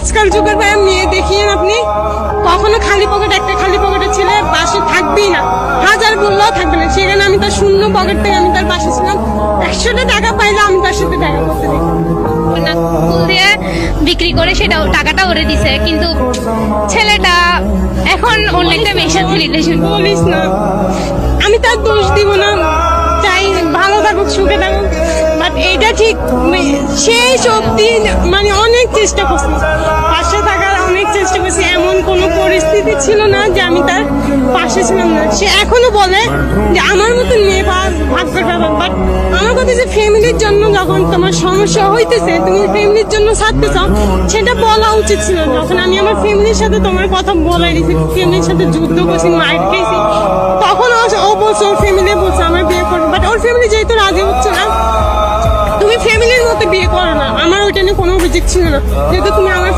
আজকাল যুগের ভাই মেয়ে দেখিয়েন আপনি, কখনো খালি পকেট, একটা খালি পকেটের ছেলে পাশে থাকবেই না, হাজার বললেও থাকবে না। সেখানে আমি তার শূন্য পকেট থেকে আমি তার পাশে ছিলাম, 100টা টাকা পাইলে আমি তার সাথে দেখা করতে দেখি। ফুল দিয়ে বিক্রি করে সেটা টাকাটা ওরে দিছে, কিন্তু ছেলেটা এখন অন্য একটা মেয়ের সাথে রিলেশন। বলিস না, আমি তার দোষ দিব না, চাই ভালো থাকুক, সুখে থাকুক, বাট এইটা ঠিক সেই সত্যি মানে অনেক চেষ্টা করছি, পাশে থাকার অনেক চেষ্টা করছি, এমন কোনো পরিস্থিতি ছিল না যে আমি তার পাশে ছিলাম না। সে এখনো বলে যে আমার মতো মেয়ে ভাগ্যটা, বাট আমার কথা যে ফ্যামিলির জন্য যখন তোমার সমস্যা হইতেছে, তুমি ফ্যামিলির জন্য ছাড়তে চাও, সেটা বলা উচিত ছিল। যখন আমি আমার ফ্যামিলির সাথে তোমার কথা বলে দিয়েছি, ফ্যামিলির সাথে যুদ্ধ করছি, মাইর খেয়েছি, তখন ও বলছে, ওর ফ্যামিলি বলছে আমার বিয়ে করবে, বাট ওর ফ্যামিলি যেহেতু রাজি হচ্ছে না, তুমি ফ্যামিলির মতো বিয়ে করো না, আমার ওইটা নিয়ে কোনো অভিযোগ ছিল না, যেহেতু তুমি আমার